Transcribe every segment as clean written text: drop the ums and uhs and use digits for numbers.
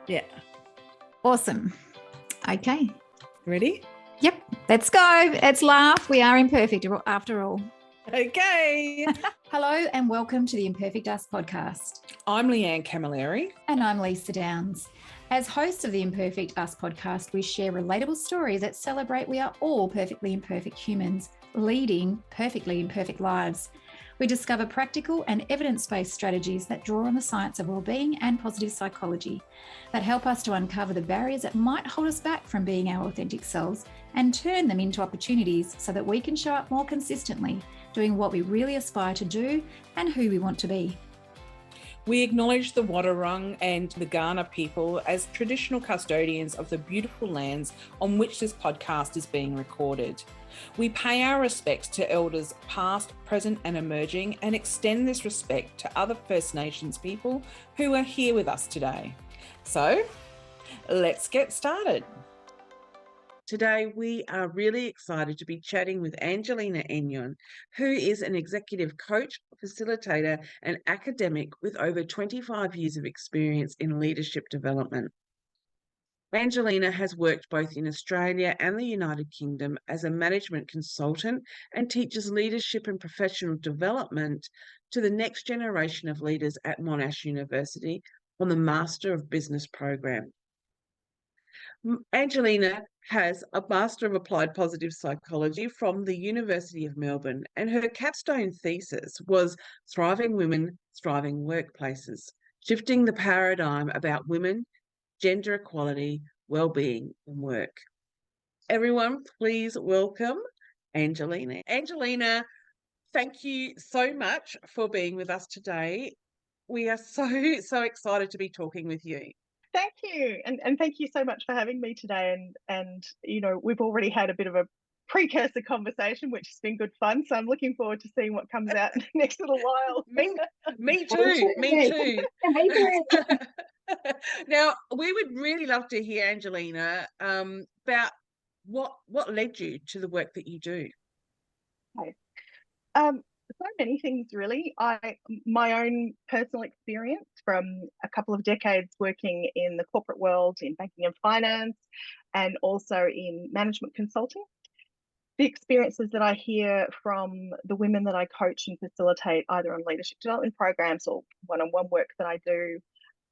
Yeah. Awesome. Okay. Ready? Yep. Let's go. Let's laugh. We are imperfect after all. Okay. Hello and welcome to the Imperfect Us podcast. I'm Leanne Camilleri. And I'm Lisa Downs. As hosts of the Imperfect Us podcast, we share relatable stories that celebrate we are all perfectly imperfect humans leading perfectly imperfect lives. We discover practical and evidence-based strategies that draw on the science of wellbeing and positive psychology that help us to uncover the barriers that might hold us back from being our authentic selves and turn them into opportunities so that we can show up more consistently, doing what we really aspire to do and who we want to be. We acknowledge the Wadawurrung and the Kaurna people as traditional custodians of the beautiful lands on which this podcast is being recorded. We pay our respects to elders past, present and emerging, and extend this respect to other First Nations people who are here with us today. So, let's get started. Today, we are really excited to be chatting with Angelina Eynon, who is an executive coach, facilitator, and academic with over 25 years of experience in leadership development. Angelina has worked both in Australia and the United Kingdom as a management consultant and teaches leadership and professional development to the next generation of leaders at Monash University on the Master of Business program. Angelina has a Master of Applied Positive Psychology from the University of Melbourne, and her capstone thesis was Thriving Women, Thriving Workplaces, shifting the paradigm about women, gender equality, wellbeing and work. Everyone, please welcome Angelina. Angelina, thank you so much for being with us today. We are so excited to be talking with you. Thank you. And thank you so much for having me today. And you know, we've already had a bit of a precursor conversation, which has been good fun. So I'm looking forward to seeing what comes out in the next little while. Me too. Now, we would really love to hear, Angelina, about what led you to the work that you do. Okay. So many things, really. My own personal experience from a couple of decades working in the corporate world, in banking and finance, and also in management consulting. The experiences that I hear from the women that I coach and facilitate, either on leadership development programs or one-on-one work that I do,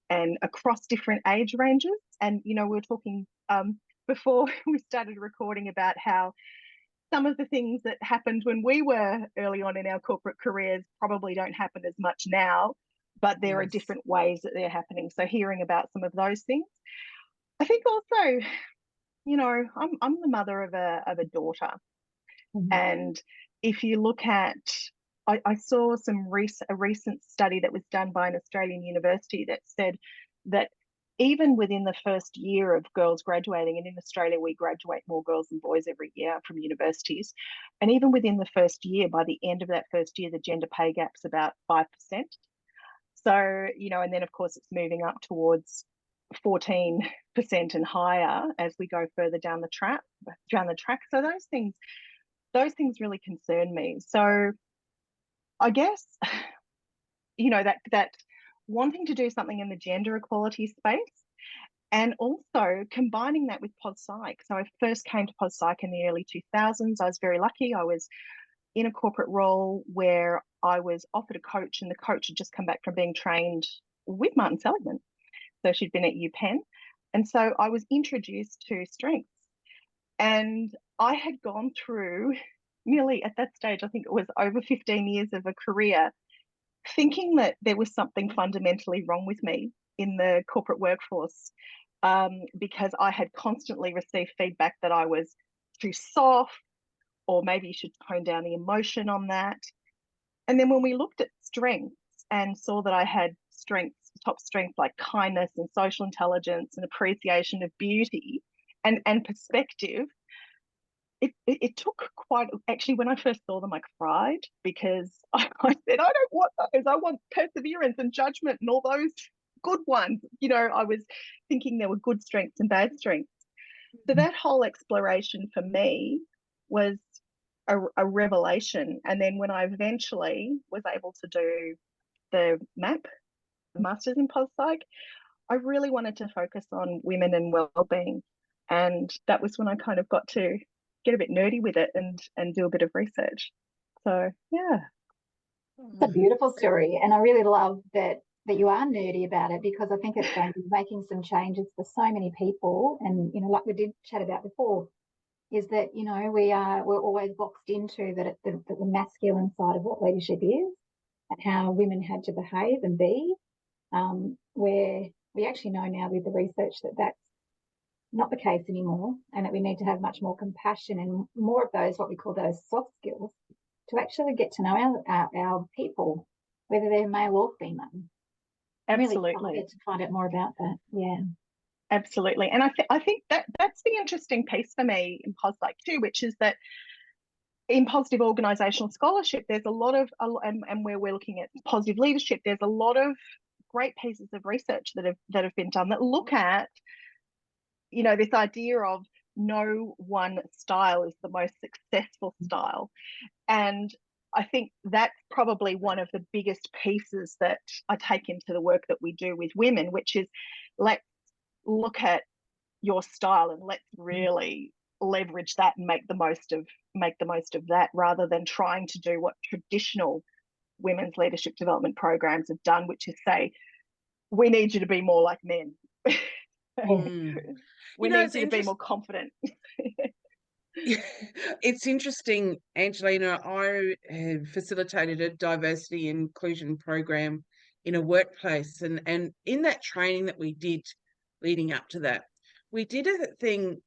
and across different age ranges. And, you know, we were talking before we started recording about how some of the things that happened when we were early on in our corporate careers probably don't happen as much now, but there are different ways that they're happening. So hearing about some of those things. I think also, you know, I'm the mother of a daughter. Mm-hmm. And if you look at, I saw a recent study that was done by an Australian university that said that even within the first year of girls graduating, and in Australia we graduate more girls than boys every year from universities, and even within the first year, by the end of that first year, the gender pay gap's about 5%. So, you know, and then of course it's moving up towards 14% and higher as we go further down the track. So those things really concern me. So I guess, you know, that wanting to do something in the gender equality space, and also combining that with Pod Psych. So I first came to Pod Psych in the early 2000s. I was very lucky. I was in a corporate role where I was offered a coach, and the coach had just come back from being trained with Martin Seligman. So she'd been at UPenn. And so I was introduced to strengths. And I had gone through nearly, at that stage, I think it was over 15 years of a career, thinking that there was something fundamentally wrong with me in the corporate workforce, because I had constantly received feedback that I was too soft, or maybe you should tone down the emotion on that. And then when we looked at strengths and saw that I had top strengths like kindness and social intelligence and appreciation of beauty and perspective, it took quite, actually, when I first saw them, I cried, because I said, I don't want those. I want perseverance and judgment and all those good ones. You know, I was thinking there were good strengths and bad strengths. So that whole exploration for me was a revelation. And then when I eventually was able to do the MAP, the Masters in Pulse Psych, I really wanted to focus on women and well-being. And that was when I kind of got to get a bit nerdy with it and do a bit of research. So yeah. It's a beautiful story. And I really love that you are nerdy about it, because I think it's going to be making some changes for so many people. And, you know, like we did chat about before, is that, you know, we're always boxed into that the masculine side of what leadership is and how women had to behave and be, where we actually know now with the research that that's not the case anymore, and that we need to have much more compassion and more of those, what we call those soft skills, to actually get to know our people, whether they're male or female. Absolutely. I'm really excited to find out more about that. Yeah. Absolutely. And I think that's the interesting piece for me in PosPsych too, which is that in positive organizational scholarship, there's a lot of, and where we're looking at positive leadership, there's a lot of great pieces of research that have been done that look at, you know, this idea of no one style is the most successful style. And I think that's probably one of the biggest pieces that I take into the work that we do with women, which is let's look at your style and let's really leverage that and make the most of that, rather than trying to do what traditional women's leadership development programs have done, which is say, we need you to be more like men. We need you to be more confident. It's interesting, Angelina. I have facilitated a diversity and inclusion program in a workplace, and in that training that we did leading up to that, we did a thing,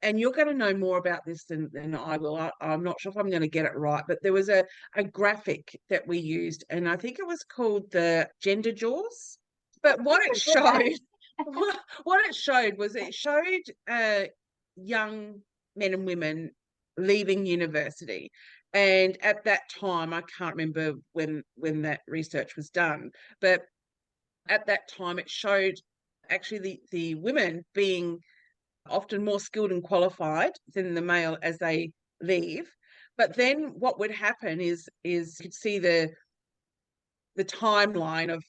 and you're going to know more about this than I will. I'm not sure if I'm going to get it right, but there was a graphic that we used, and I think it was called the gender jaws. But what it showed, what it showed was it showed young men and women leaving university. And at that time, I can't remember when that research was done, but at that time it showed actually the women being often more skilled and qualified than the male as they leave. But then what would happen is you'd see the timeline of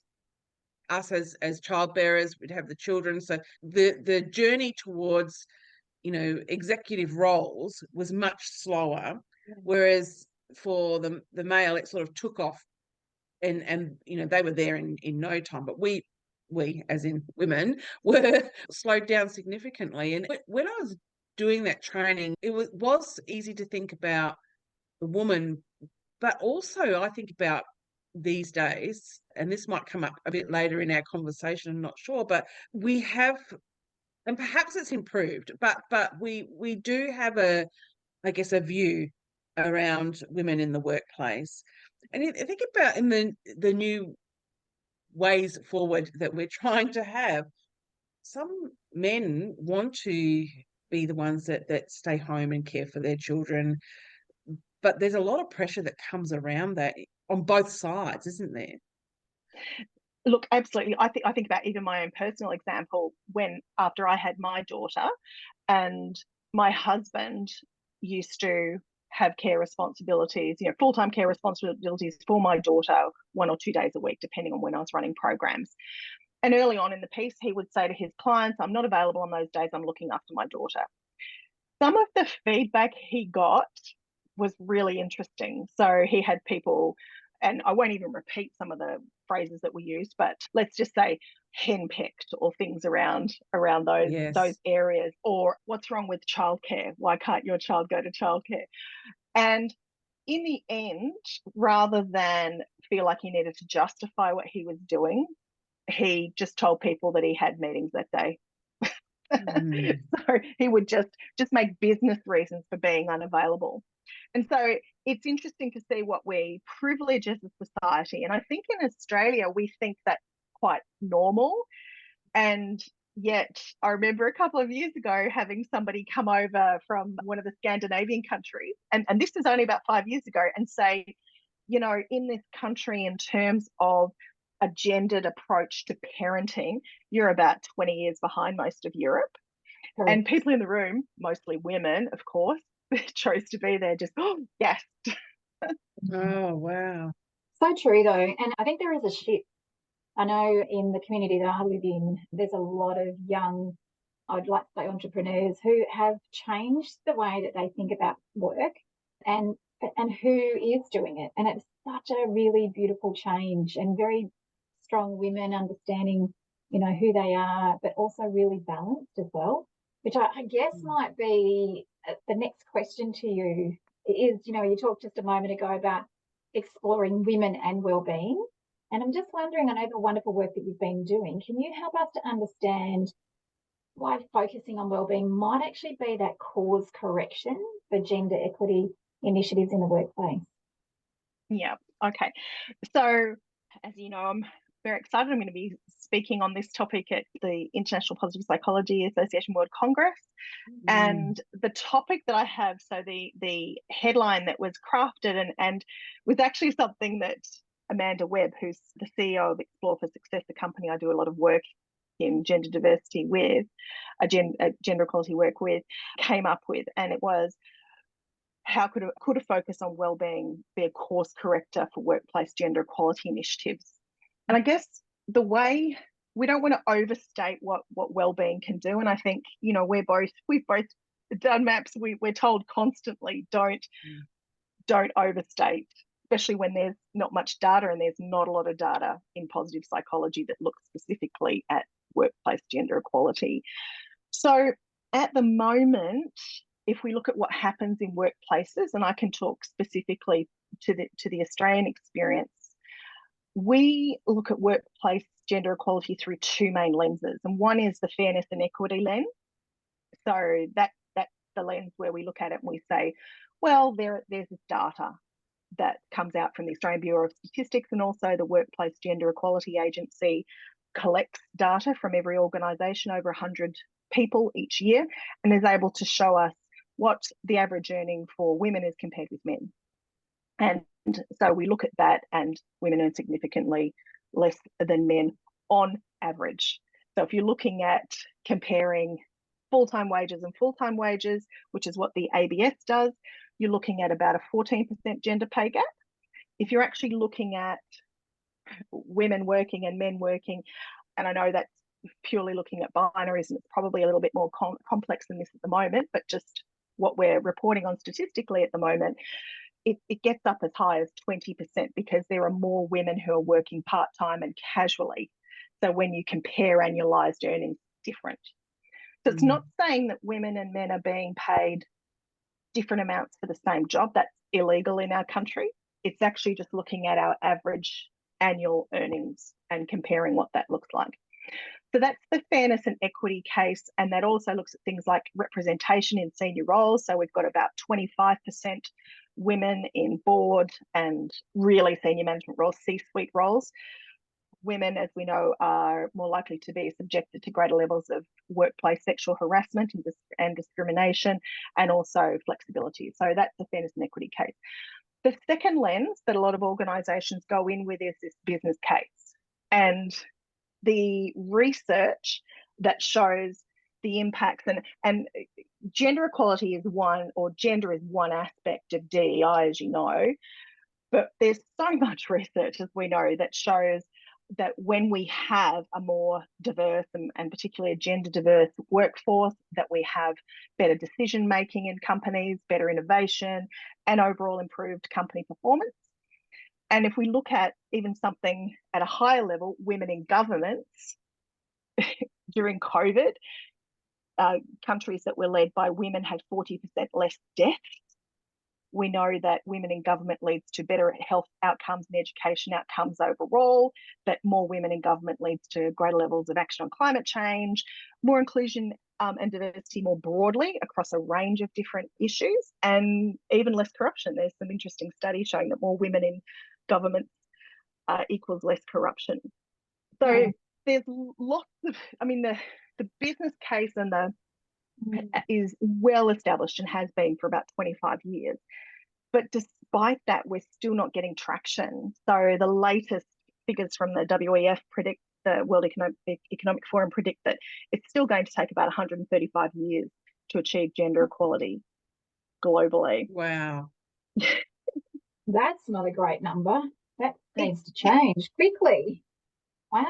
us as childbearers, we'd have the children. So the journey towards, you know, executive roles was much slower, whereas for the male, it sort of took off and you know, they were there in no time. But we as in women were slowed down significantly. And when I was doing that training, it was easy to think about the woman, but also I think about these days, and this might come up a bit later in our conversation, I'm not sure, but we have, and perhaps it's improved, but we do have a view around women in the workplace. And I think about in the new ways forward that we're trying to have, some men want to be the ones that stay home and care for their children, but there's a lot of pressure that comes around that on both sides, isn't there? Look, absolutely. I think about even my own personal example, when after I had my daughter, and my husband used to have care responsibilities, you know, full-time care responsibilities for my daughter 1 or 2 days a week, depending on when I was running programs. And early on in the piece, he would say to his clients, I'm not available on those days, I'm looking after my daughter. Some of the feedback he got was really interesting. So he had people, and I won't even repeat some of the phrases that we used, but let's just say henpecked or things around those areas, or what's wrong with childcare? Why can't your child go to childcare? And in the end, rather than feel like he needed to justify what he was doing, he just told people that he had meetings that day. So he would just make business reasons for being unavailable. And so it's interesting to see what we privilege as a society. And I think in Australia, we think that's quite normal. And yet I remember a couple of years ago having somebody come over from one of the Scandinavian countries, and this is only about 5 years ago, and say, you know, in this country, in terms of a gendered approach to parenting, you're about 20 years behind most of Europe. Correct. And people in the room, mostly women, of course, chose to be there just, oh, yes. Oh, wow. So true, though. And I think there is a shift I know in the community that I live in, there's a lot of young, I'd like to say entrepreneurs, who have changed the way that they think about work and who is doing it. And it's such a really beautiful change, and very strong women understanding, who they are, but also really balanced as well, which I guess might be the next question to you is, you talked just a moment ago about exploring women and wellbeing. And I'm just wondering, I know the wonderful work that you've been doing, can you help us to understand why focusing on wellbeing might actually be that cause correction for gender equity initiatives in the workplace? Yeah, okay. So, as you know, I'm very excited. I'm going to be speaking on this topic at the International Positive Psychology Association World Congress. And the topic that I have, so the headline that was crafted and was actually something that Amanda Webb, who's the CEO of Explore for Success, the company I do a lot of work in gender diversity with, gender equality work with, came up with. And it was, how could a focus on wellbeing be a course corrector for workplace gender equality initiatives? And I guess the way, we don't want to overstate what wellbeing can do. And I think, we've both done maps. We're told constantly, don't overstate, especially when there's not much data, and there's not a lot of data in positive psychology that looks specifically at workplace gender equality. So at the moment, if we look at what happens in workplaces, and I can talk specifically to the Australian experience, we look at workplace gender equality through two main lenses. And one is the fairness and equity lens. So that's the lens where we look at it and we say, well, there's this data that comes out from the Australian Bureau of Statistics, and also the Workplace Gender Equality Agency collects data from every organisation, over 100 people each year, and is able to show us what the average earning for women is compared with men. And so we look at that, and women earn significantly less than men on average. So if you're looking at comparing full-time wages and full-time wages, which is what the ABS does, you're looking at about a 14% gender pay gap. If you're actually looking at women working and men working, and I know that's purely looking at binaries, and it's probably a little bit more complex than this at the moment, but just what we're reporting on statistically at the moment, it gets up as high as 20%, because there are more women who are working part-time and casually. So when you compare annualized earnings, different. So it's not saying that women and men are being paid different amounts for the same job. That's illegal in our country. It's actually just looking at our average annual earnings and comparing what that looks like. So that's the fairness and equity case, and that also looks at things like representation in senior roles. So we've got about 25% women in board and really senior management roles, C-suite roles. Women, as we know, are more likely to be subjected to greater levels of workplace sexual harassment and discrimination, and also flexibility. So that's the fairness and equity case. The second lens that a lot of organisations go in with is this business case, and the research that shows the impacts, and gender equality is one, or gender is one aspect of DEI, as you know, but there's so much research, as we know, that shows that when we have a more diverse and particularly a gender diverse workforce, that we have better decision making in companies, better innovation, and overall improved company performance. And if we look at even something at a higher level, women in governments, during COVID, countries that were led by women had 40% less deaths. We know that women in government leads to better health outcomes and education outcomes overall, that more women in government leads to greater levels of action on climate change, more inclusion and diversity more broadly across a range of different issues, and even less corruption. There's some interesting studies showing that more women in government equals less corruption. So there's lots of, the business case and is well established and has been for about 25 years. But despite that, we're still not getting traction. So the latest figures from the WEF predict, the World Economic Forum predict that it's still going to take about 135 years to achieve gender equality globally. Wow. That's not a great number. That needs to change quickly. Wow.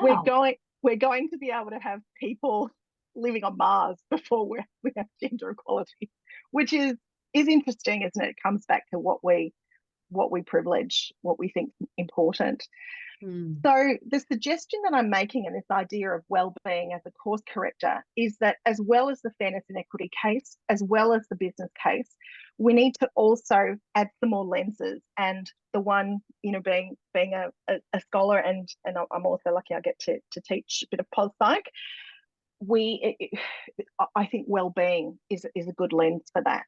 We're going to be able to have people living on Mars before we have gender equality, which is interesting, isn't it? It comes back to what we privilege, what we think important. So the suggestion that I'm making in this idea of wellbeing as a course corrector is that, as well as the fairness and equity case, as well as the business case, we need to also add some more lenses. And the one, being a scholar, and I'm also lucky I get to teach a bit of pos psych. I think wellbeing is a good lens for that.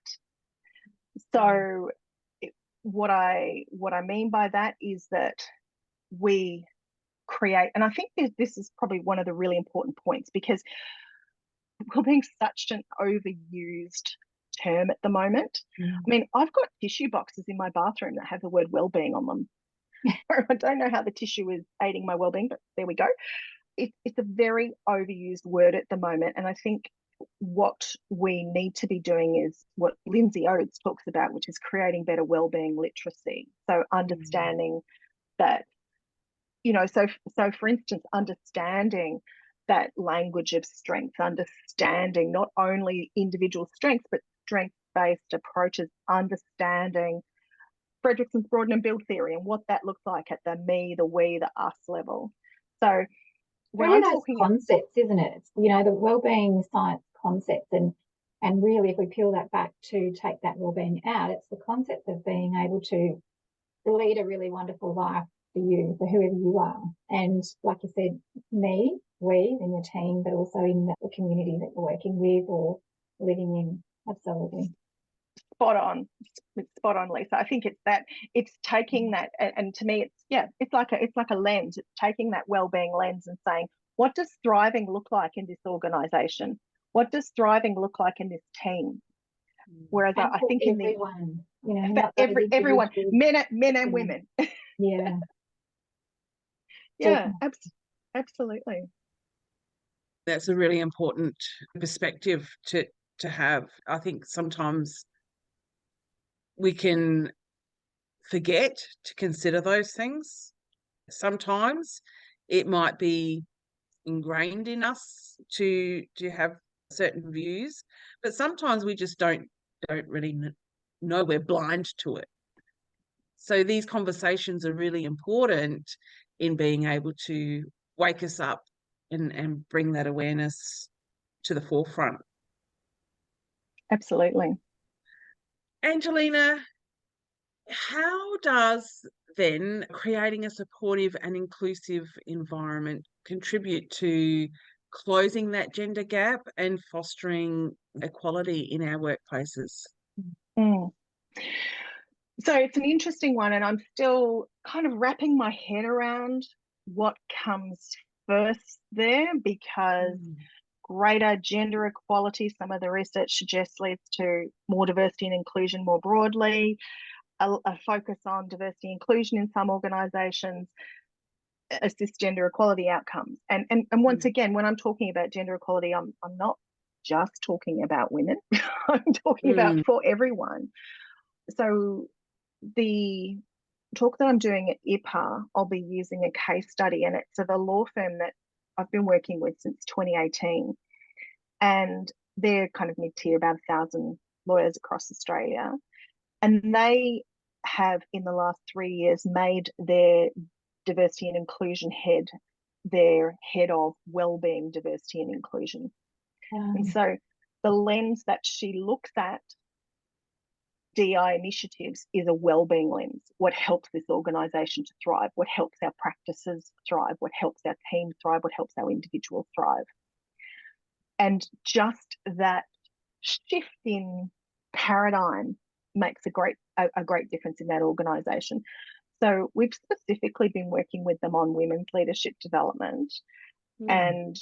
So what I mean by that is that we create, and I think this is probably one of the really important points, because wellbeing is such an overused term at the moment. I mean, I've got tissue boxes in my bathroom that have the word wellbeing on them. I don't know how the tissue is aiding my wellbeing, but there we go. It's a very overused word at the moment, and I think what we need to be doing is what Lindsay Oates talks about, which is creating better wellbeing literacy. So understanding that, so for instance, understanding that language of strength, understanding not only individual strengths, but strength-based approaches, understanding Fredrickson's broaden and build theory and what that looks like at the me, the we, the us level. So when really I'm those talking concepts, isn't it? It's, the wellbeing science concepts, and really, if we peel that back to take that wellbeing out, it's the concept of being able to lead a really wonderful life for you, for whoever you are. And like you said, me, we, in your team, but also in the community that you're working with or living in. Absolutely. Spot on, Lisa. I think it's taking that, and to me, it's like a lens. It's taking that wellbeing lens and saying, what does thriving look like in this organisation? What does thriving look like in this team? Whereas I think everyone, everyone, men and women. Yeah. Yeah, absolutely. That's a really important perspective to have. I think sometimes we can forget to consider those things. Sometimes it might be ingrained in us to have certain views, but sometimes we just don't really know. We're blind to it. So these conversations are really important in being able to wake us up and bring that awareness to the forefront. Absolutely. Angelina, how does then creating a supportive and inclusive environment contribute to closing that gender gap and fostering equality in our workplaces? So it's an interesting one, and I'm still kind of wrapping my head around what comes first there, because greater gender equality, some of the research suggests, leads to more diversity and inclusion more broadly. A focus on diversity and inclusion in some organisations assists gender equality outcomes. And once again, when I'm talking about gender equality, I'm not just talking about women. I'm talking about for everyone. So the talk that I'm doing at IPA, I'll be using a case study, and it's of a law firm that I've been working with since 2018. And they're kind of mid-tier, about 1,000 lawyers across Australia. And they have, in the last 3 years, made their diversity and inclusion head their head of wellbeing, diversity and inclusion. And so the lens that she looks at DI initiatives is a wellbeing lens. What helps this organisation to thrive? What helps our practices thrive? What helps our team thrive? What helps our individuals thrive? And just that shift in paradigm makes a great difference in that organisation. So we've specifically been working with them on women's leadership development. And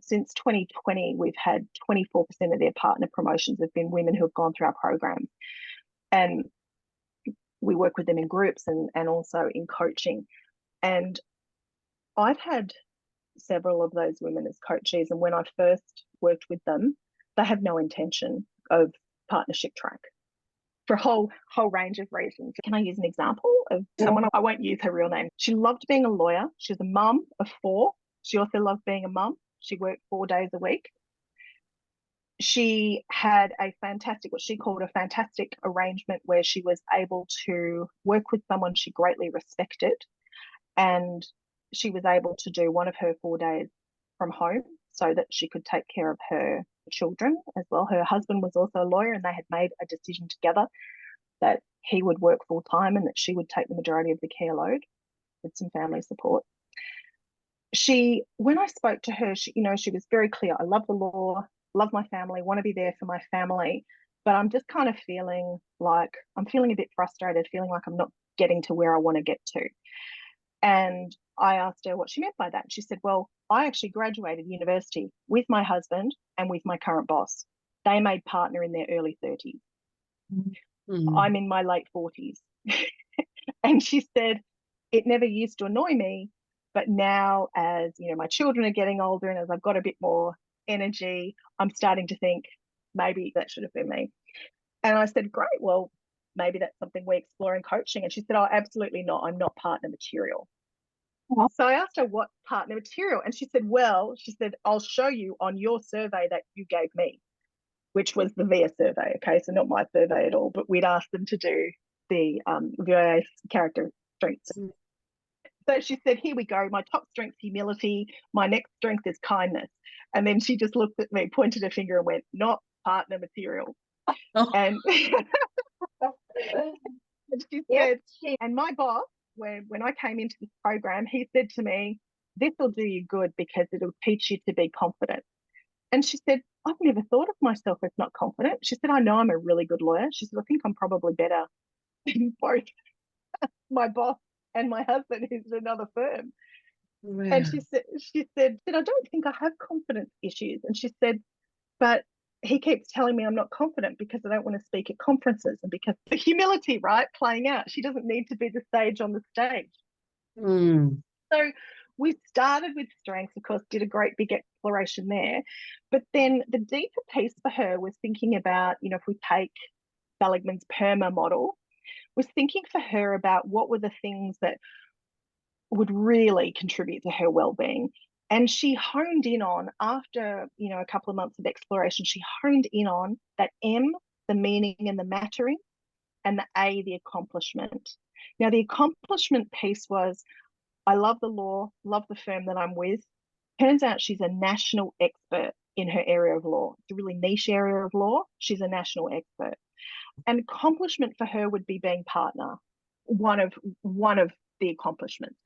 since 2020, we've had 24% of their partner promotions have been women who have gone through our program. And we work with them in groups and also in coaching. And I've had several of those women as coaches. And when I first worked with them, they had no intention of partnership track for a whole range of reasons. Can I use an example of someone? I won't use her real name. She loved being a lawyer. She was a mum of 4. She also loved being a mum. She worked 4 days a week. She had what she called a fantastic arrangement where she was able to work with someone she greatly respected, and she was able to do one of her 4 days from home so that she could take care of her children as well. Her husband was also a lawyer, and they had made a decision together that he would work full time and that she would take the majority of the care load with some family support. When I spoke to her, she was very clear. I love the law, love my family, want to be there for my family, but I'm just kind of feeling a bit frustrated, feeling like I'm not getting to where I want to get to. And I asked her what she meant by that. She said, well, I actually graduated university with my husband and with my current boss. They made partner in their early 30s. Mm. I'm in my late 40s. And she said, it never used to annoy me, but now as, my children are getting older and as I've got a bit more energy, I'm starting to think maybe that should have been me. And I said, great, well, maybe that's something we explore in coaching. And she said, oh, absolutely not. I'm not partner material. So I asked her what partner material, and she said, I'll show you on your survey that you gave me, which was the VIA survey. Okay, so not my survey at all, but we'd asked them to do the VIA character strengths. So she said, here we go. My top strength, humility. My next strength is kindness. And then she just looked at me, pointed her finger and went, not partner material. Oh. And she said, and my boss, when I came into this program, he said to me, this will do you good because it'll teach you to be confident. And she said, I've never thought of myself as not confident. She said, I know I'm a really good lawyer. She said, I think I'm probably better than both my boss and my husband, who's at another firm. Wow. And she said, I don't think I have confidence issues. And she said, but he keeps telling me I'm not confident because I don't want to speak at conferences, and because the humility, right, playing out. She doesn't need to be the sage on the stage. So we started with strengths, of course, did a great big exploration there. But then the deeper piece for her was thinking about, if we take Seligman's PERMA model, was thinking for her about what were the things that would really contribute to her well-being. And she honed in on, after, a couple of months of exploration, she honed in on that M, the meaning and the mattering, and the A, the accomplishment. Now, the accomplishment piece was, I love the law, love the firm that I'm with. Turns out she's a national expert in her area of law. It's a really niche area of law. She's a national expert. And accomplishment for her would be being partner, one of the accomplishments.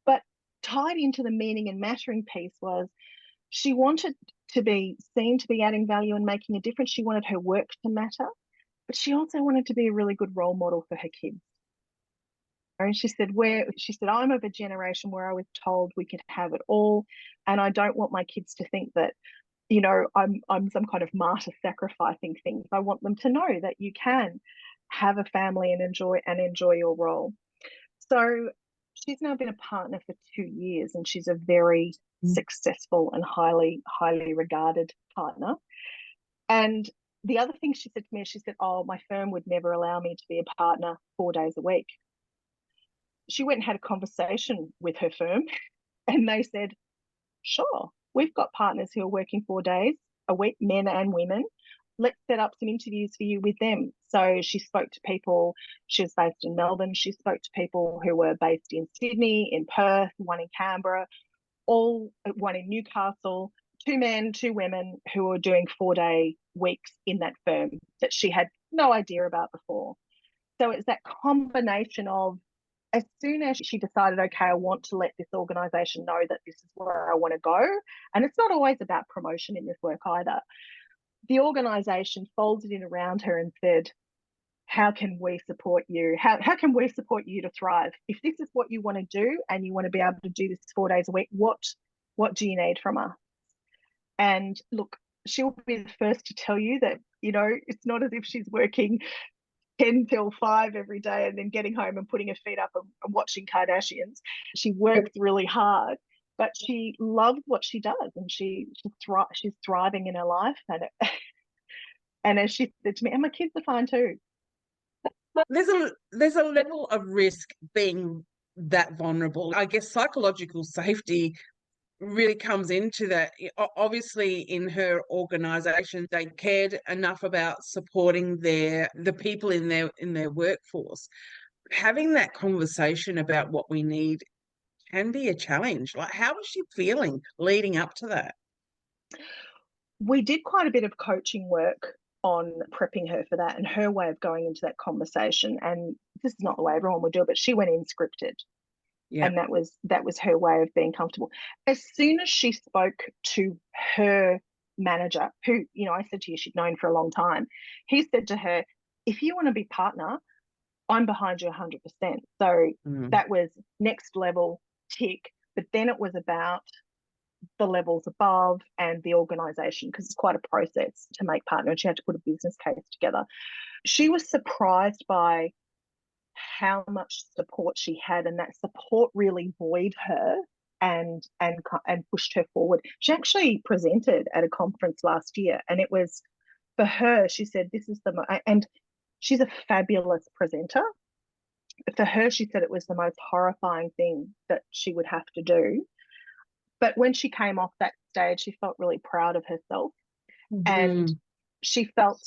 But tied into the meaning and mattering piece was she wanted to be seen to be adding value and making a difference. She wanted her work to matter, but she also wanted to be a really good role model for her kids. And she said, I'm of a generation where I was told we could have it all, and I don't want my kids to think that, I'm some kind of martyr sacrificing things. I want them to know that you can have a family and enjoy your role. So she's now been a partner for 2 years, and she's a very successful and highly regarded partner. And the other thing she said to me, she said, oh, my firm would never allow me to be a partner 4 days a week. She went and had a conversation with her firm, and they said, sure, we've got partners who are working 4 days a week, men and women. Let's set up some interviews for you with them. So she spoke to people. She was based in Melbourne. She spoke to people who were based in Sydney, in Perth, one in Canberra, one in Newcastle, 2 men, 2 women who were doing 4-day weeks in that firm that she had no idea about before. So it's that combination of, as soon as she decided, okay, I want to let this organisation know that this is where I want to go, and it's not always about promotion in this work either, the organisation folded in around her and said, how can we support you? How can we support you to thrive? If this is what you want to do and you want to be able to do this 4 days a week, what do you need from us? And look, she'll be the first to tell you that, it's not as if she's working 10 till 5 every day and then getting home and putting her feet up and watching Kardashians. She works really hard, but she loves what she does, and she's thriving in her life. And as she said to me, and my kids are fine too. There's a level of risk being that vulnerable. I guess psychological safety really comes into that. Obviously, in her organisation, they cared enough about supporting the people in their workforce. Having that conversation about what we need can be a challenge. Like, how was she feeling leading up to that? We did quite a bit of coaching work on prepping her for that and her way of going into that conversation. And this is not the way everyone would do it, but she went in scripted. Yeah. And that was her way of being comfortable. As soon as she spoke to her manager, who, you know, I said to you, she'd known for a long time, he said to her, if you want to be partner, I'm behind you 100%. So that was next level tick. But then it was about the levels above and the organisation, because it's quite a process to make partner, and she had to put a business case together. She was surprised by how much support she had, and that support really buoyed her and pushed her forward. She actually presented at a conference last year, and it was, for her, she said, this is and she's a fabulous presenter. For her, she said it was the most horrifying thing that she would have to do. But when she came off that stage, she felt really proud of herself. And she felt,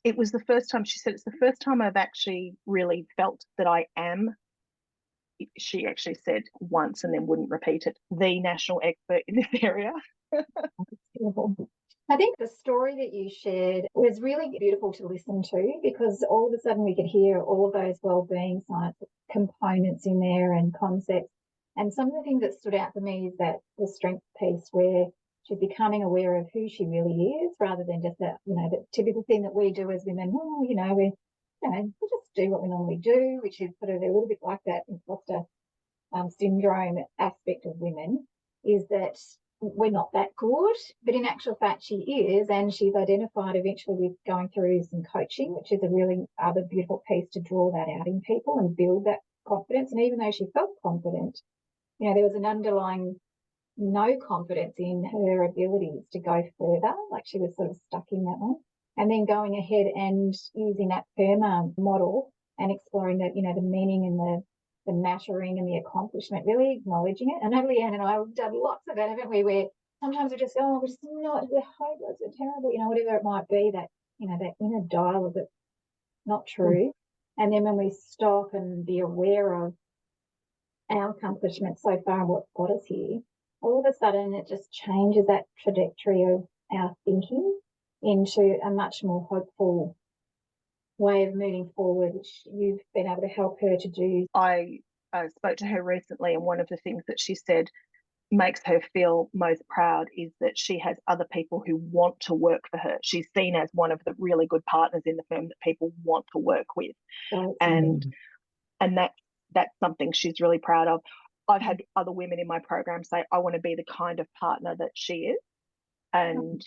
it was the first time, she said, it's the first time I've actually really felt that I am, she actually said once and then wouldn't repeat it, the national expert in this area. I think the story that you shared was really beautiful to listen to, because all of a sudden we could hear all of those wellbeing science components in there and concepts. And some of the things that stood out for me is that the strength piece, where she's becoming aware of who she really is, rather than just that, you know, the typical thing that we do as women. Well, we just do what we normally do, which is sort of a little bit like that imposter syndrome aspect of women, is that we're not that good. But in actual fact, she is, and she's identified eventually with going through some coaching, which is a really other beautiful piece to draw that out in people and build that confidence. And even though she felt confident, you know, there was an underlying no confidence in her abilities to go further, like she was sort of stuck in that one. And then going ahead and using that PERMA model and exploring that, you know, the meaning and the mattering and the accomplishment, really acknowledging it. And Leanne and I have done lots of that, haven't we, where sometimes we just go, we're hopeless, we're terrible, you know, whatever it might be, that, you know, that inner dialogue that's not true. And then when we stop and be aware of our accomplishments so far and what's got us here, all of a sudden it just changes that trajectory of our thinking into a much more hopeful way of moving forward, which you've been able to help her to do. I spoke to her recently, and one of the things that she said makes her feel most proud is that she has other people who want to work for her. She's seen as one of the really good partners in the firm that people want to work with. And that's something she's really proud of. I've had other women in my program say, I want to be the kind of partner that she is. And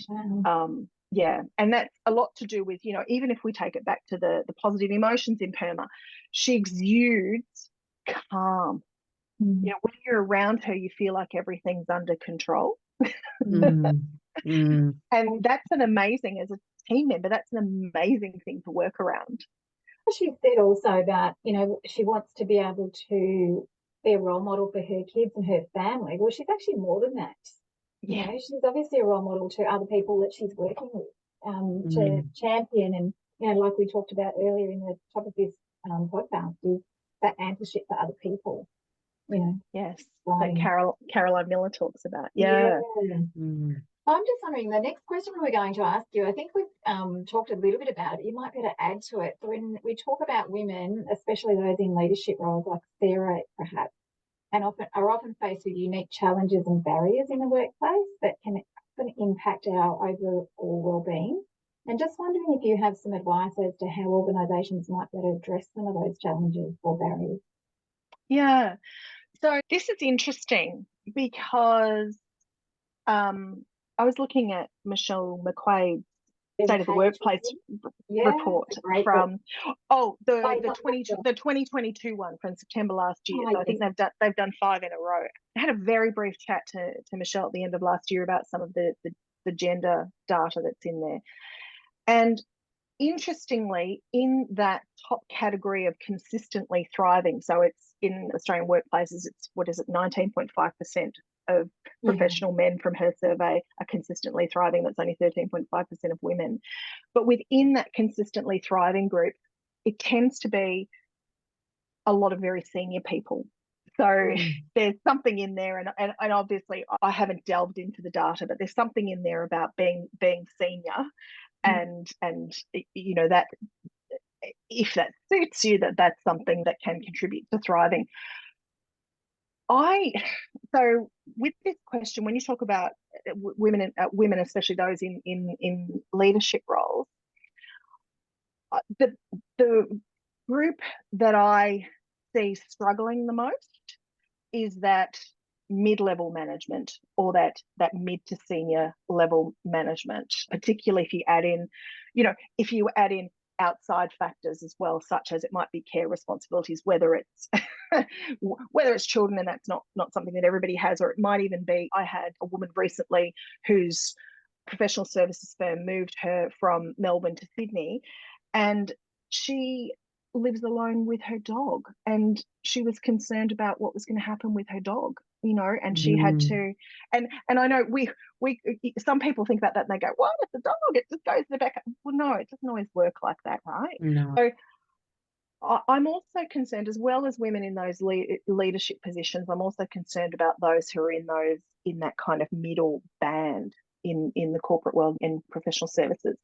and that's a lot to do with, you know, even if we take it back to the positive emotions in PERMA, she exudes calm. You know, when you're around her, you feel like everything's under control. And that's an amazing, as a team member, that's an amazing thing to work around. She said also about, you know, she wants to be able to be a role model for her kids and her family. Well, she's actually more than that. You know, she's obviously a role model to other people that she's working with, to champion. And, you know, like we talked about earlier in the top of this podcast, is that mentorship for other people. You know, that Caroline Miller talks about. I'm just wondering, the next question we're going to ask you, I think we've talked a little bit about it. You might be able to add to it. So when we talk about women, especially those in leadership roles like Sarah, perhaps, and are often faced with unique challenges and barriers in the workplace that can often impact our overall well-being. And just wondering if you have some advice as to how organisations might better address some of those challenges or barriers. Yeah. So this is interesting because I was looking at Michelle McQuaid's State of the Workplace report from the 2022 one from September last year. So I think they've done 5 in a row. I had a very brief chat to Michelle at the end of last year about some of the gender data that's in there. And interestingly, in that top category of consistently thriving, so it's in Australian workplaces, it's 19.5% of professional men from her survey are consistently thriving. That's only 13.5% of women. But within that consistently thriving group, it tends to be a lot of very senior people. So there's something in there, and obviously I haven't delved into the data, but there's something in there about being senior, and you know, that if that suits you, that's something that can contribute to thriving. So with this question, when you talk about women, especially those in leadership roles, the group that I see struggling the most is that mid-level management, or that mid to senior level management, particularly if you add in outside factors as well, such as it might be care responsibilities, whether it's children, and that's not something that everybody has, or it might even be, I had a woman recently whose professional services firm moved her from Melbourne to Sydney, and she lives alone with her dog, and she was concerned about what was going to happen with her dog, and she had to, and I know we some people think about that and they go, what, it's a dog, it just goes in the back. Well, no, it doesn't always work like that, right? No. So I'm also concerned, as well as women in those leadership positions, I'm also concerned about those who are in that kind of middle band in the corporate world and professional services.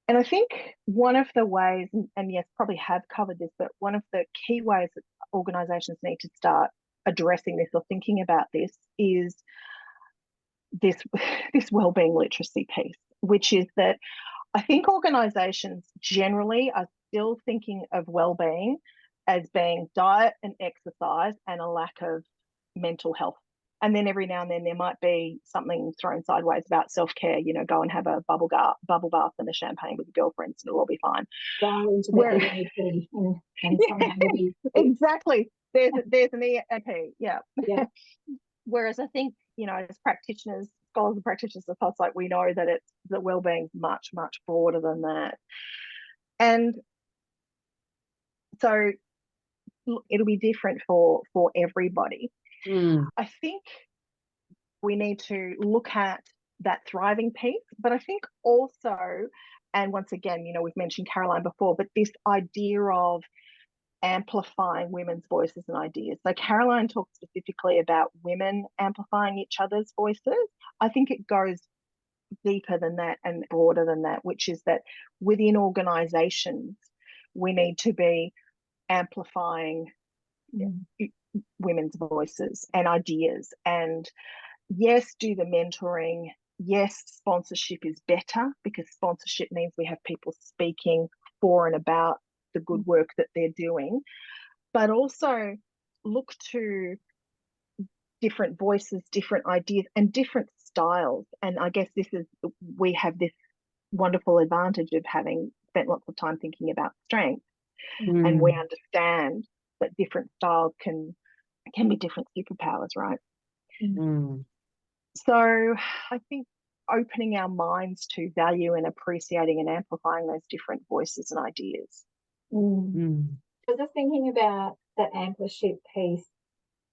And I think one of the ways, and yes, probably have covered this, but one of the key ways that organisations need to start addressing this or thinking about this is this wellbeing literacy piece, which is that I think organisations generally are still thinking of wellbeing as being diet and exercise and a lack of mental health. And then every now and then there might be something thrown sideways about self-care, go and have a bubble bath and a champagne with your girlfriends and it'll all be fine. Exactly. There's an EAP, yeah. Whereas I think, as practitioners, scholars and practitioners of health, we know that wellbeing's much, much broader than that. And so it'll be different for everybody. I think we need to look at that thriving piece, but I think also, and once again, we've mentioned Caroline before, but this idea of amplifying women's voices and ideas. So Caroline talks specifically about women amplifying each other's voices. I think it goes deeper than that and broader than that, which is that within organisations, we need to be amplifying women's voices and ideas. And yes, do the mentoring. Yes, sponsorship is better, because sponsorship means we have people speaking for and about the good work that they're doing, but also look to different voices, different ideas, and different styles. And I guess we have this wonderful advantage of having spent lots of time thinking about strength, and we understand that different styles can be different superpowers, right? So I think opening our minds to value and appreciating and amplifying those different voices and ideas. I was just thinking about that ampliship piece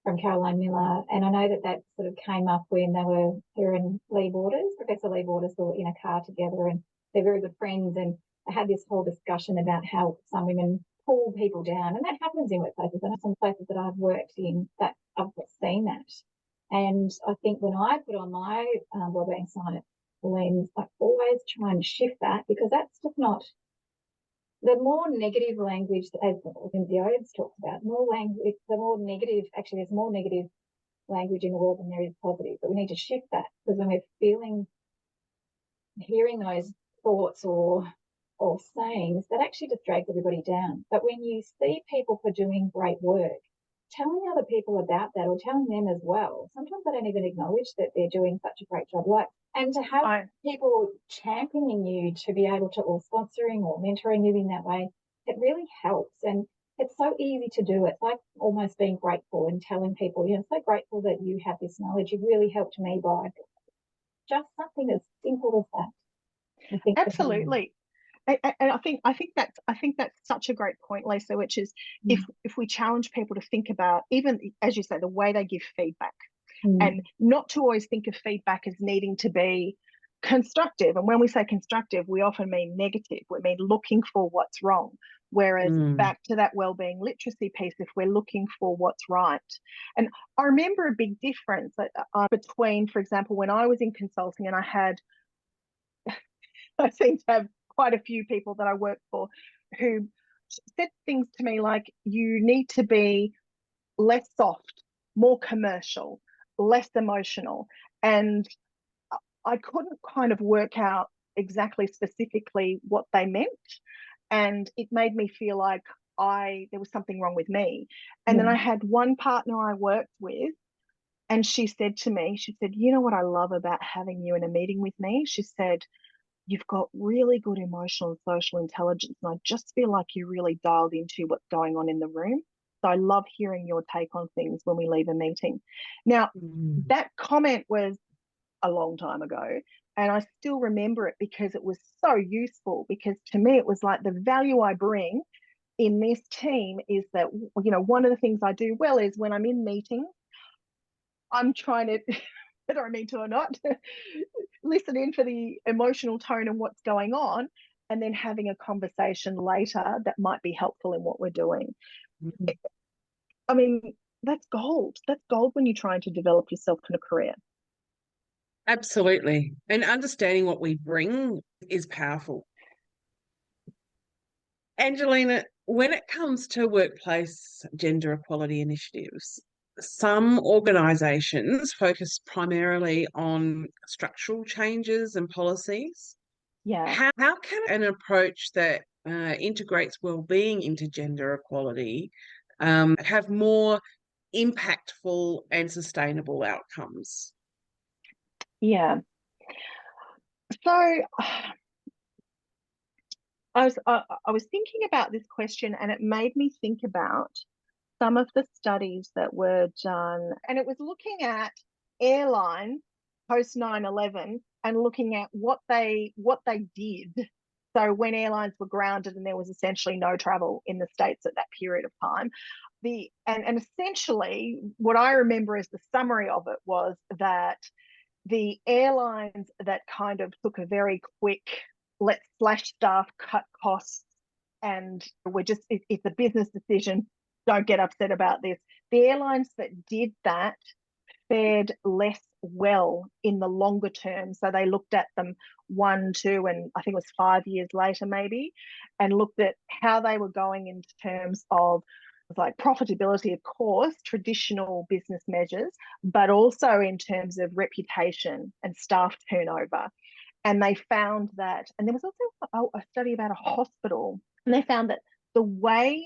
from Caroline Miller, and I know that sort of came up when they were here in Lee Waters. Professor Lee Waters were in a car together, and they're very good friends, and they had this whole discussion about how some women pull people down, and that happens in workplaces. And some places that I've worked in, that I've seen that. And I think when I put on my wellbeing science lens, I always try and shift that, because that's just not the more negative language, as the Odes talks about, the more negative, actually there's more negative language in the world than there is positive. But we need to shift that, because when we're hearing those thoughts or sayings, that actually just drags everybody down. But when you see people for doing great work, telling other people about that, or telling them as well, sometimes they don't even acknowledge that they're doing such a great job. And to have people championing you to be able to, or sponsoring or mentoring you in that way, it really helps. And it's so easy to do. It's like almost being grateful and telling people, so grateful that you have this knowledge. You've really helped me by just something as simple as that. Absolutely. And I think that's such a great point, Lisa, which is if we challenge people to think about, even as you say, the way they give feedback. and not to always think of feedback as needing to be constructive. And when we say constructive, we often mean negative. We mean looking for what's wrong. Whereas back to that wellbeing literacy piece, if we're looking for what's right. And I remember a big difference between, for example, when I was in consulting and I seem to have quite a few people that I work for who said things to me like, you need to be less soft, more commercial, less emotional. And I couldn't kind of work out exactly specifically what they meant. And it made me feel like there was something wrong with me. And then I had one partner I worked with, and she said to me, you know what I love about having you in a meeting with me? She said, you've got really good emotional and social intelligence, and I just feel like you're really dialed into what's going on in the room. So I love hearing your take on things when we leave a meeting. Now, that comment was a long time ago, and I still remember it because it was so useful, because to me it was like the value I bring in this team is that, you know, one of the things I do well is when I'm in meetings, I'm trying to, whether I mean to or not, listen in for the emotional tone and what's going on, and then having a conversation later that might be helpful in what we're doing. I mean, that's gold. That's gold when you're trying to develop yourself in a career. Absolutely. And understanding what we bring is powerful. Angelina, when it comes to workplace gender equality initiatives, some organisations focus primarily on structural changes and policies. Yeah. How can an approach that integrates wellbeing into gender equality have more impactful and sustainable outcomes? Yeah. So I was thinking about this question, and it made me think about some of the studies that were done, and it was looking at airlines post 9/11 and looking at what they did. So when airlines were grounded and there was essentially no travel in the States at that period of time, and essentially what I remember as the summary of it was that the airlines that kind of took a very quick, let's slash staff, cut costs, and it's a business decision, don't get upset about this. The airlines that did that fared less well in the longer term. So they looked at them 1, 2, and I think it was 5 years later maybe, and looked at how they were going in terms of like profitability, of course, traditional business measures, but also in terms of reputation and staff turnover. And they found that, and there was also a study about a hospital, and they found that the way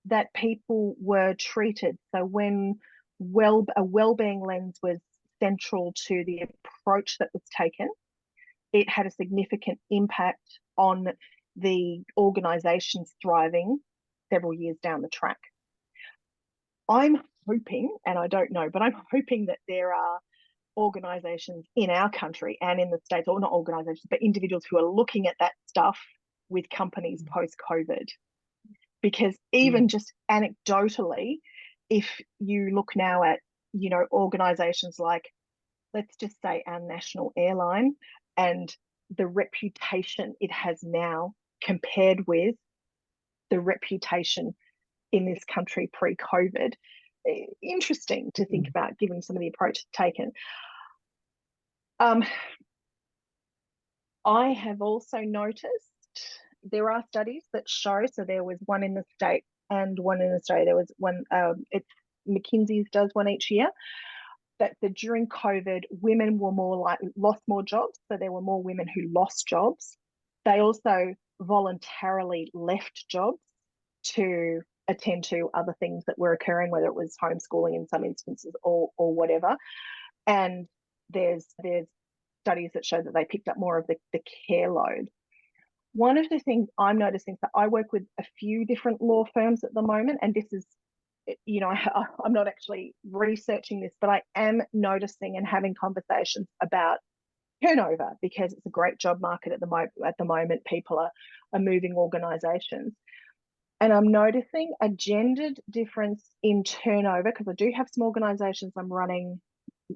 that people were treated, so when a wellbeing lens was central to the approach that was taken, it had a significant impact on the organisation's thriving several years down the track. I'm hoping, and I don't know, but I'm hoping that there are organisations in our country and in the States, or not organisations, but individuals who are looking at that stuff with companies post-COVID. Because even just anecdotally, if you look now at, you know, organisations like, let's just say our national airline, and the reputation it has now compared with the reputation in this country pre-COVID, interesting to think about given some of the approaches taken. I have also noticed there are studies that show, so there was one in the States and one in Australia. There was one, McKinsey's does one each year, that during COVID, women were lost more jobs. So there were more women who lost jobs. They also voluntarily left jobs to attend to other things that were occurring, whether it was homeschooling in some instances or whatever. And there's studies that show that they picked up more of the care load. One of the things I'm noticing, so I work with a few different law firms at the moment, and this is, you know, I'm not actually researching this, but I am noticing and having conversations about turnover, because it's a great job market at the moment. People are moving organisations. And I'm noticing a gendered difference in turnover, because I do have some organisations I'm running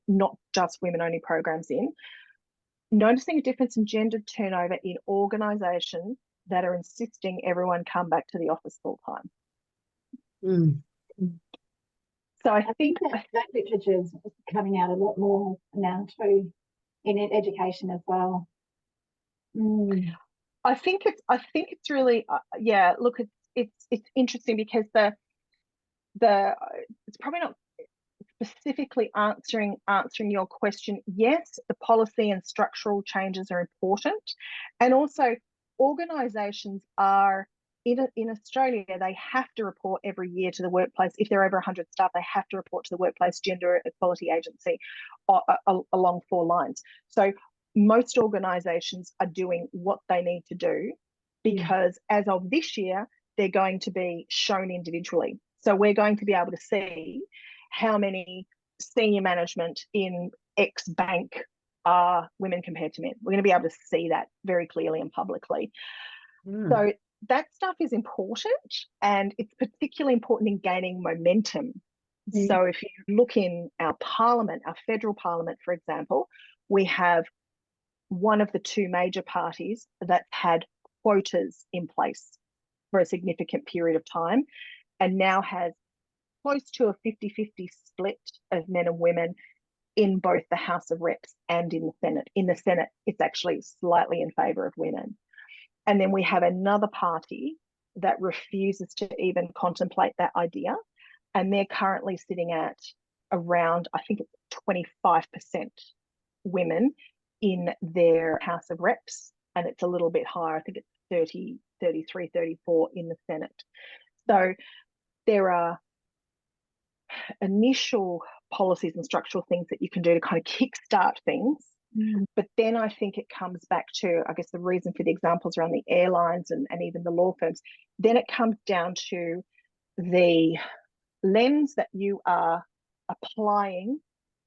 not just women-only programs in, noticing a difference in gendered turnover in organisations that are insisting everyone come back to the office full-time. So I think that literature is coming out a lot more now too, in education as well. I think it's really look, it's interesting because the it's probably not specifically answering your question. Yes, the policy and structural changes are important, and also organisations are in Australia, they have to report every year to the workplace. If they're over 100 staff, they have to report to the Workplace Gender Equality Agency along 4 lines. So most organisations are doing what they need to do, because as of this year, they're going to be shown individually. So we're going to be able to see how many senior management in X bank are women compared to men. We're going to be able to see that very clearly and publicly. So that stuff is important, and it's particularly important in gaining momentum. So if you look in our parliament, our federal parliament, for example, we have one of the 2 major parties that had quotas in place for a significant period of time, and now has close to a 50-50 split of men and women in both the House of Reps and in the Senate. In the Senate, it's actually slightly in favour of women. And then we have another party that refuses to even contemplate that idea, and they're currently sitting at around, I think it's 25% women in their House of Reps, and it's a little bit higher. I think it's 30, 33, 34 in the Senate. So there are initial policies and structural things that you can do to kind of kickstart things. But then I think it comes back to, I guess, the reason for the examples around the airlines and even the law firms. Then it comes down to the lens that you are applying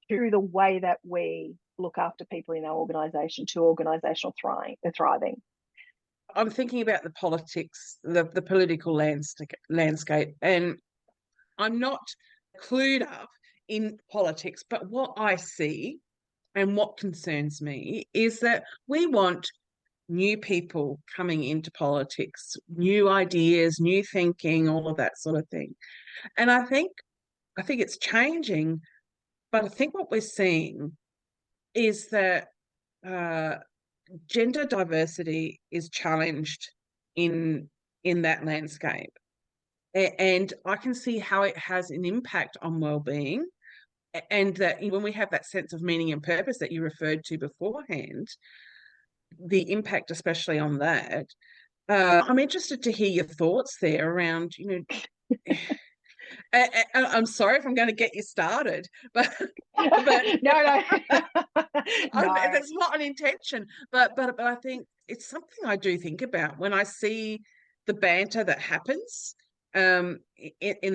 to the way that we look after people in our organisation, to organisational thriving. I'm thinking about the politics, the political landscape, and I'm not clued up in politics, but what I see and what concerns me is that we want new people coming into politics, new ideas, new thinking, all of that sort of thing. And I think it's changing, but I think what we're seeing is that gender diversity is challenged in that landscape. And I can see how it has an impact on wellbeing, and that when we have that sense of meaning and purpose that you referred to beforehand, the impact especially on that. I'm interested to hear your thoughts there around, I'm sorry if I'm going to get you started, but no. That's not an intention, but I think it's something I do think about when I see the banter that happens in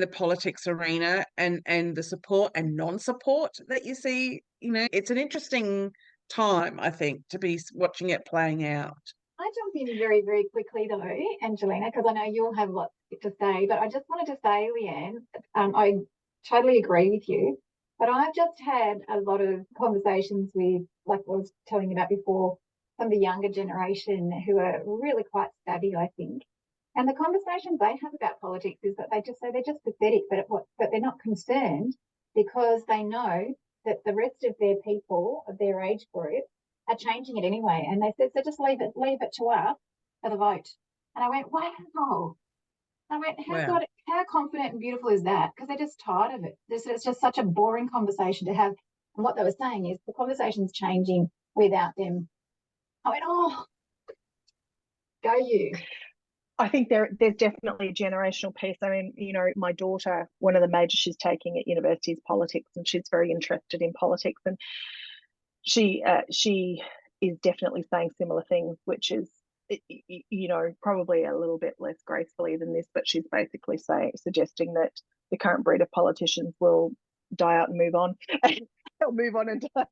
the politics arena, and the support and non-support that you see. It's an interesting time, I think, to be watching it playing out. I jump in very, very quickly though, Angelina, because I know you'll have lots to say, but I just wanted to say, Leanne, I totally agree with you, but I've just had a lot of conversations with, like I was telling you about before, some of the younger generation who are really quite savvy, I think. And the conversations they have about politics is that they just say they're just pathetic, but they're not concerned because they know that the rest of their people of their age group are changing it anyway. And they said, so just leave it to us for the vote. And I went, wow. I went, how confident and beautiful is that? Because they're just tired of it. It's just such a boring conversation to have. And what they were saying is the conversation's changing without them. I went, oh, go you. I think there's definitely a generational piece. I mean, my daughter, one of the majors she's taking at university is politics, and she's very interested in politics. And she is definitely saying similar things, which is, probably a little bit less gracefully than this, but she's basically suggesting that the current breed of politicians will die out and move on. They'll move on and die.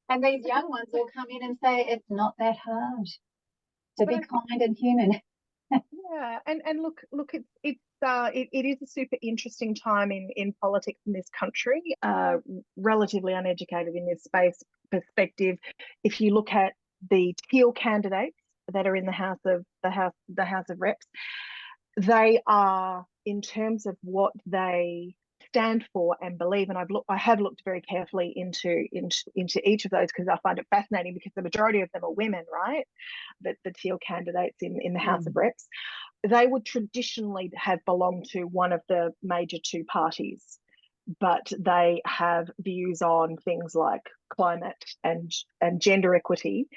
And these young ones will come in and say, it's not that hard to be kind and human. Yeah, and look, it is a super interesting time in politics in this country. Relatively uneducated in this space perspective. If you look at the teal candidates that are in the House of Reps, they are, in terms of what they stand for and believe, and I have looked very carefully into each of those, because I find it fascinating, because the majority of them are women, right? The teal candidates in the House of Reps, they would traditionally have belonged to one of the major two parties, but they have views on things like climate and gender equity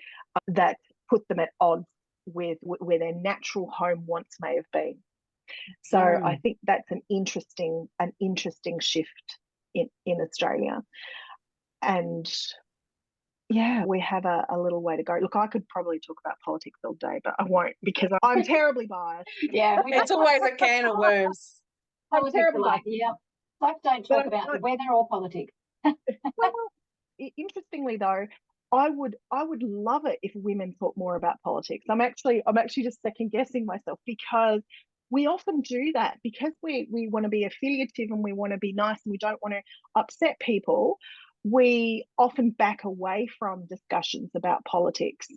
that put them at odds with where their natural home once may have been. So I think that's an interesting shift in Australia. And yeah, we have a little way to go. Look, I could probably talk about politics all day, but I won't, because I'm terribly biased. Yeah, it's always a can of worms. I'm terribly biased. Yeah, like don't talk about the weather or politics. Well, interestingly though, I would love it if women thought more about politics. I'm actually just second guessing myself, because we often do that, because we want to be affiliative and we want to be nice and we don't want to upset people. We often back away from discussions about politics,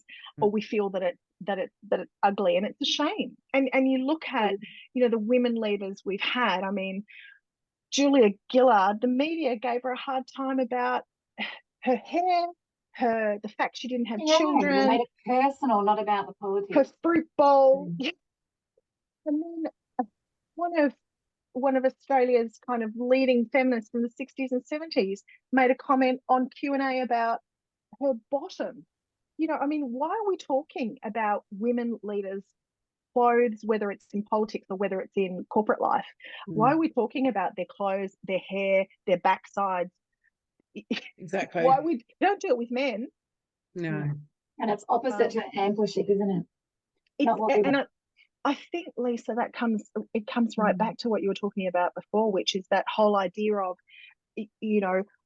or we feel that it's ugly, and it's a shame. And you look at, the women leaders we've had. I mean, Julia Gillard, the media gave her a hard time about her hair, the fact she didn't have children. They made it personal, not about the politics. Her fruit bowl. And then one of Australia's kind of leading feminists from the 60s and 70s made a comment on Q&A about her bottom. I mean, why are we talking about women leaders' clothes, whether it's in politics or whether it's in corporate life? Why are we talking about their clothes, their hair, their backsides? Exactly. Why we don't do it with men? No. And it's opposite to ampleship, isn't it? I think, Lisa, that comes right back to what you were talking about before, which is that whole idea of,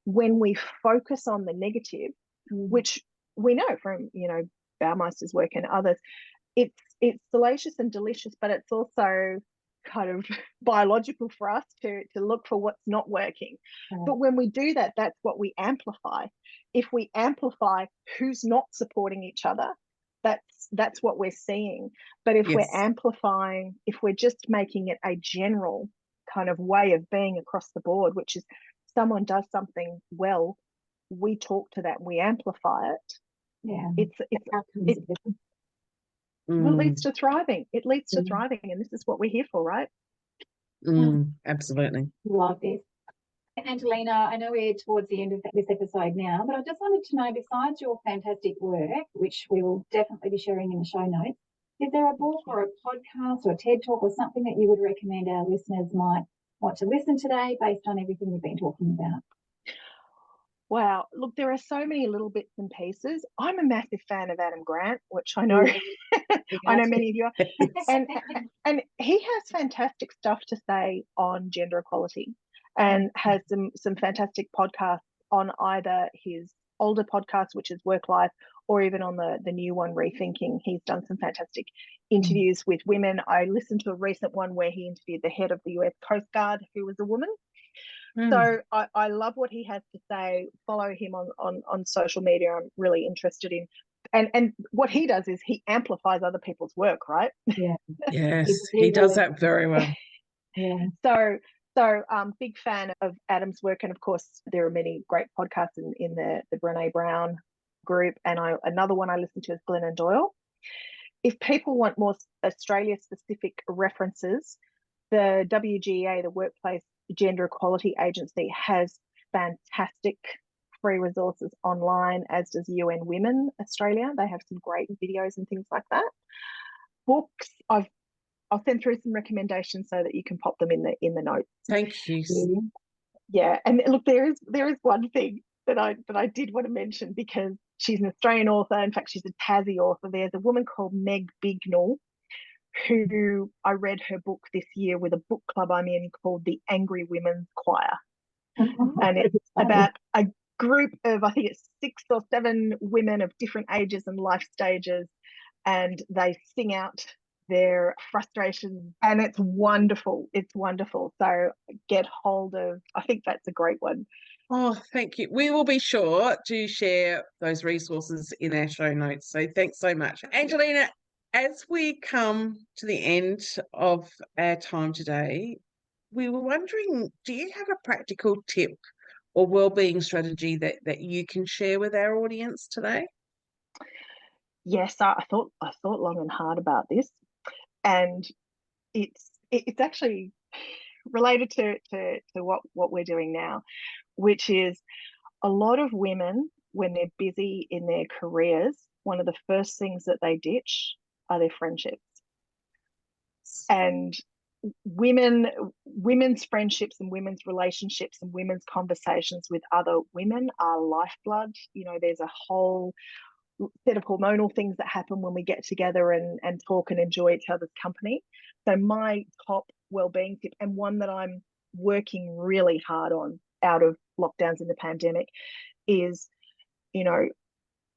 when we focus on the negative, which we know from, Baumeister's work and others, it's salacious and delicious, but it's also kind of biological for us to look for what's not working. But when we do that, that's what we amplify. If we amplify who's not supporting each other, that's what we're seeing. But if we're amplifying, if we're just making it a general kind of way of being across the board, which is someone does something well, we talk to that, we amplify it. Yeah, it leads to thriving. It leads to thriving, and this is what we're here for, right? Absolutely. Love this. Angelina, I know we're towards the end of this episode now, but I just wanted to know, besides your fantastic work, which we will definitely be sharing in the show notes, is there a book or a podcast or a TED Talk or something that you would recommend our listeners might want to listen today based on everything we've been talking about? Wow, look, there are so many little bits and pieces. I'm a massive fan of Adam Grant, which I know I know many of you are. And he has fantastic stuff to say on gender equality, and has some fantastic podcasts on either his older podcast, which is Work Life, or even on the new one, Rethinking. He's done some fantastic interviews with women. I listened to a recent one where he interviewed the head of the US Coast Guard, who was a woman. So I love what he has to say. Follow him on social media. I'm really interested in. And what he does is he amplifies other people's work, right? Yeah. Yes, he does that very well. Yeah. So big fan of Adam's work. And of course, there are many great podcasts in the Brené Brown group. And another one I listen to is Glennon Doyle. If people want more Australia-specific references, the WGA, the Workplace Gender Equality Agency, has fantastic free resources online, as does UN Women Australia. They have some great videos and things like that. Books, I'll send through some recommendations so that you can pop them in the notes. Thank you. Yeah, and look, there is one thing that I did want to mention, because she's an Australian author. In fact, she's a Tassie author. There's a woman called Meg Bignell, who I read her book this year with a book club I'm in called the Angry Women's Choir. And it's about a group of, I think it's 6 or 7 women of different ages and life stages, and they sing out their frustrations, and it's wonderful. It's wonderful. So get hold of, I think that's a great one. Oh, thank you. We will be sure to share those resources in our show notes. So thanks so much. Angelina, as we come to the end of our time today, we were wondering, do you have a practical tip or wellbeing strategy that you can share with our audience today? Yes, I thought long and hard about this, and it's actually related to what we're doing now, which is a lot of women, when they're busy in their careers, one of the first things that they ditch are their friendships. And women's friendships and women's relationships and women's conversations with other women are lifeblood. You know, there's a whole set of hormonal things that happen when we get together and talk and enjoy each other's company. So my top wellbeing tip, and one that I'm working really hard on out of lockdowns in the pandemic, is, you know,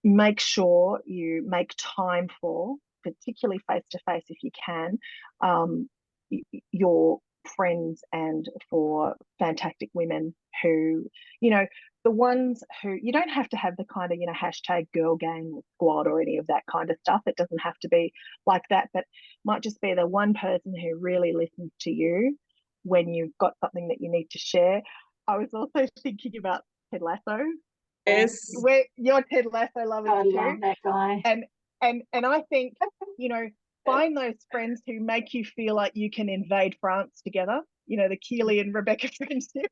make sure you make time for, particularly face-to-face if you can, your friends, and for fantastic women who, you know, the ones who, you don't have to have the kind of, you know, hashtag girl gang or squad or any of that kind of stuff. It doesn't have to be like that, but might just be the one person who really listens to you when you've got something that you need to share. I was also thinking about Ted Lasso. Yes. You're Ted Lasso lovers I too. love that guy. And I think, you know, find those friends who make you feel like you can invade France together. You know, the Keely and Rebecca friendship.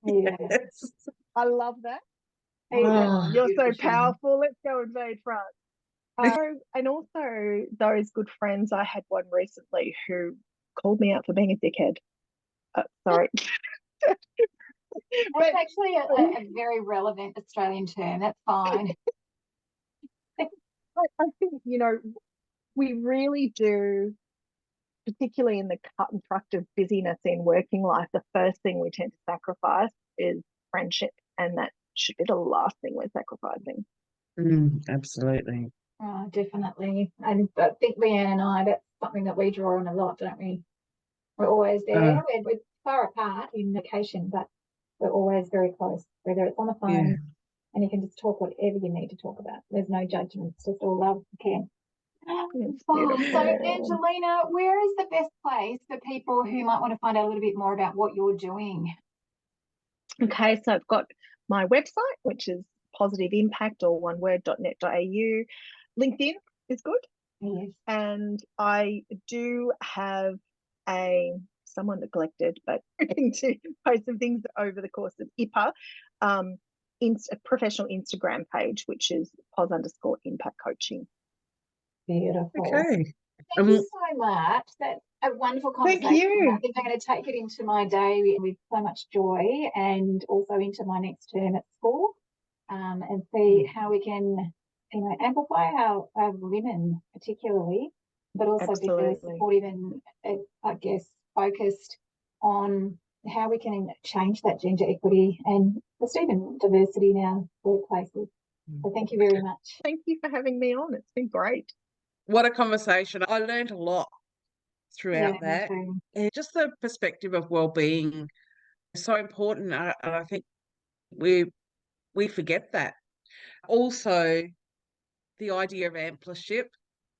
Yes. I love that. Oh, You're so powerful. Let's go invade France. And also those good friends. I had one recently who called me out for being a dickhead. Sorry. That's actually a very relevant Australian term. That's fine. I think, you know, we really do, particularly in the cut and thrust of busyness in working life, the first thing we tend to sacrifice is friendship, and that should be the last thing we're sacrificing. Absolutely. Oh, definitely. And I think Leanne and I, that's something that we draw on a lot, don't we? We're always there. We're far apart in location, but we're always very close, whether it's on the phone, and you can just talk whatever you need to talk about. There's no judgment. It's just all love and care. So, Angelina, where is the best place for people who might want to find out a little bit more about what you're doing? Okay, so I've got my website, which is positiveimpact, or oneword.net.au. LinkedIn is good. Yes. And I do have a somewhat neglected, but to post some things over the course of IPA, a professional Instagram page, which is pos_impact coaching. Beautiful. Okay. Thank you so much. That's a wonderful conversation. Thank you. I think I'm going to take it into my day with so much joy, and also into my next term at school, and see how we can, you know, amplify our women particularly, but also be really supportive and, I guess, focused on how we can change that gender equity and just even diversity in our workplaces. So thank you very much. Thank you for having me on. It's been great. What a conversation. I learned a lot throughout that. And just the perspective of well-being is so important. I think we forget that. Also, the idea of amplitude.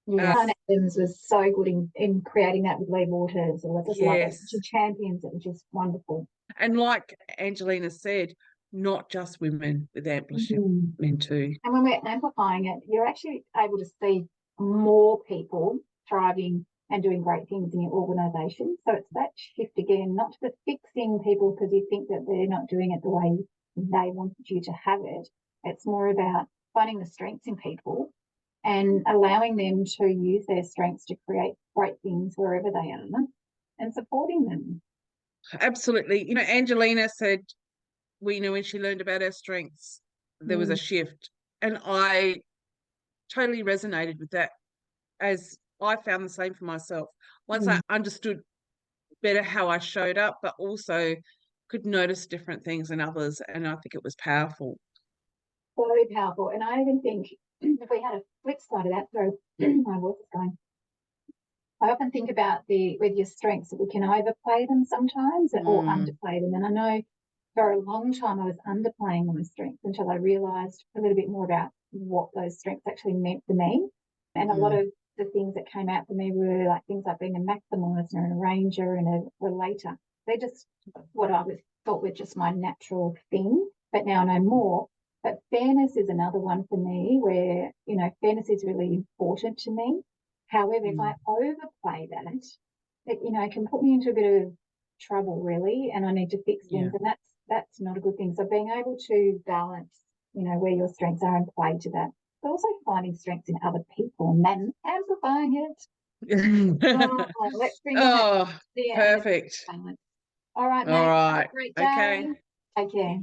Yeah, Adams was so good in creating that with Lee Waters. I just love it. She champions it, which is wonderful. And like Angelina said, not just women with amplitude, men too. And when we're amplifying it, you're actually able to see more people thriving and doing great things in your organisation. So it's that shift again, not to fixing people because you think that they're not doing it the way they wanted you to have it. It's more about finding the strengths in people and allowing them to use their strengths to create great things wherever they are, and supporting them. Absolutely. You know, Angelina said, we know when she learned about her strengths, there was a shift. And I totally resonated with that, as I found the same for myself. Once I understood better how I showed up, but also could notice different things in others, and I think it was powerful. Very powerful. And I even think if we had a flip side of that, so my voice is going. I often think about with your strengths that we can overplay them sometimes or underplay them. And I know for a long time I was underplaying my strengths until I realised a little bit more about what those strengths actually meant for me. And a lot of the things that came out for me were like things like being a maximizer and a arranger and a relator. They're just what I thought were just my natural thing, but now I know more. But fairness is another one for me where, you know, fairness is really important to me. However, if I overplay that, it, you know, it can put me into a bit of trouble really, and I need to fix things, and that's not a good thing. So being able to balance, you know, where your strengths are and play to that, but also finding strengths in other people and then amplifying it. Let's bring that perfect. All right, mate. All right. Have a great day. Okay. Take care.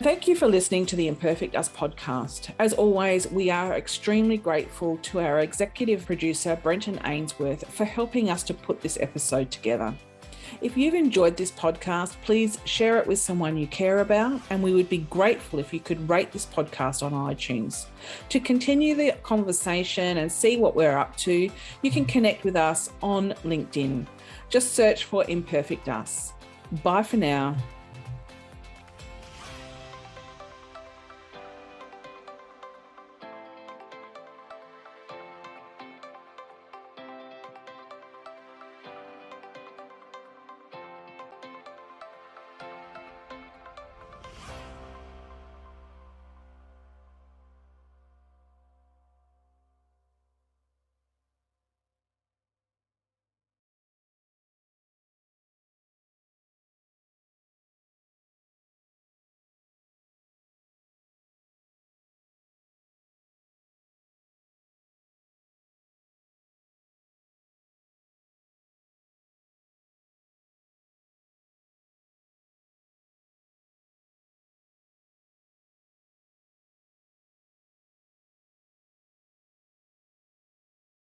Thank you for listening to the Imperfect Us podcast. As always, we are extremely grateful to our executive producer, Brenton Ainsworth, for helping us to put this episode together. If you've enjoyed this podcast, please share it with someone you care about, and we would be grateful if you could rate this podcast on iTunes. To continue the conversation and see what we're up to, you can connect with us on LinkedIn. Just search for Imperfect Us. Bye for now.